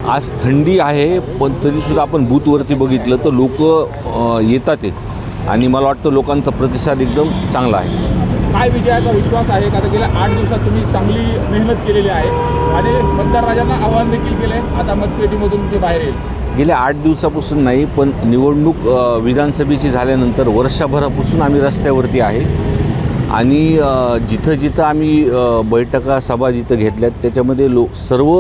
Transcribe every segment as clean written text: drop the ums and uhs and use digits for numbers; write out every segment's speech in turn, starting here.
आज थंडी आहे, पण तरीसुद्धा आपण बूथवरती बघितलं तर लोक येतात आहे आणि मला वाटतं लोकांचा प्रतिसाद एकदम चांगला आहे. काय विजयाचा विश्वास आहे का? गेल्या 8 दिवसात तुम्ही चांगली मेहनत केलेली आहे आणि मतदार राजांना आव्हान देखील केले, आता मतपेटीमधून ते बाहेर येईल. गेल्या 8 दिवसापासून नाही, पण निवडणूक विधानसभेची झाल्यानंतर वर्षभरापासून आम्ही रस्त्यावरती आहे आणि जिथं जिथं आम्ही बैठका सभा जिथं घेतल्यात त्याच्यामध्ये सर्व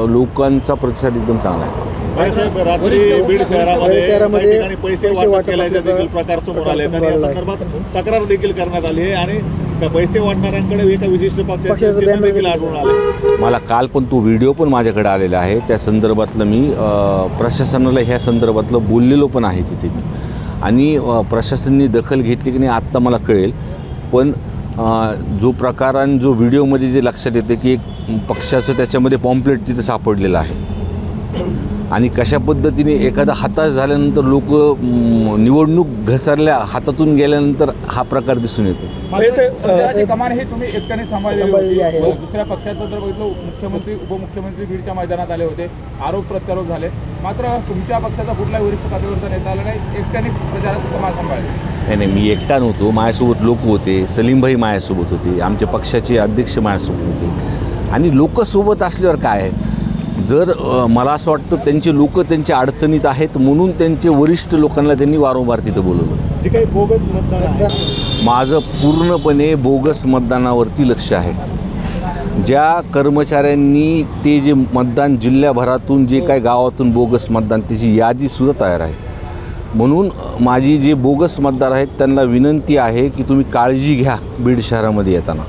लोकांचा प्रतिसाद एकदम चांगला आहे. रात्री बीड शहरामध्ये पैसे वाटप केल्याचे देखील प्रकार समोर आले आणि या संदर्भात तक्रार देखील करण्यात आली आहे आणि पैसे वाटणाऱ्यांकडे एका विशिष्ट पक्षाचे देखील आढळून आले. मला काल पण तो व्हिडिओ पण माझ्याकडे आलेला आहे. त्या संदर्भातलं मी प्रशासनाला ह्या संदर्भातलं बोललेलो पण आहे तिथे मी, आणि प्रशासनाने दखल घेतली की नाही आत्ता मला कळेल. पण जो प्रकार आणि जो व्हिडिओमध्ये जे लक्षात येते की एक पक्षाचं त्याच्यामध्ये पॉम्पलेट तिथं सापडलेलं आहे आणि कशा पद्धतीने एखादा हताश झाल्यानंतर लोक निवडणूक घसरल्या हातातून गेल्यानंतर हा प्रकार दिसून येतो. कमान हे तुम्ही एकट्याने सांभाळलेली आहे. दुसऱ्या पक्षाचं जर बघितलं, मुख्यमंत्री उपमुख्यमंत्री बीडच्या मैदानात आले होते, आरोप प्रत्यारोप झाले, मात्र तुमच्या पक्षाचा कुठलाही वरिष्ठ पातळीवरचा नेता आला नाही, एकट्याने प्रचाराचं कमान सांभाळले. नाही, मी एकटा नव्हतो, माझ्यासोबत लोक होते. सलीमभाई माझ्यासोबत होते, आमच्या पक्षाचे अध्यक्ष माझ्यासोबत होते. आणि लोकसोबत असल्यावर काय आहे, जर मला असं वाटतं त्यांचे लोक त्यांच्या अडचणीत आहेत म्हणून त्यांचे वरिष्ठ लोकांना त्यांनी वारंवार तिथं बोलवलं. जे काही बोगस मतदान, माझं पूर्णपणे बोगस मतदानावरती लक्ष आहे. ज्या कर्मचाऱ्यांनी ते जे मतदान जिल्ह्याभरातून जे काय गावातून बोगस मतदान त्याची यादीसुद्धा तयार आहे. म्हणून माझी जे बोगस मतदार आहेत त्यांना विनंती आहे की तुम्ही काळजी घ्या बीड शहरामध्ये येताना.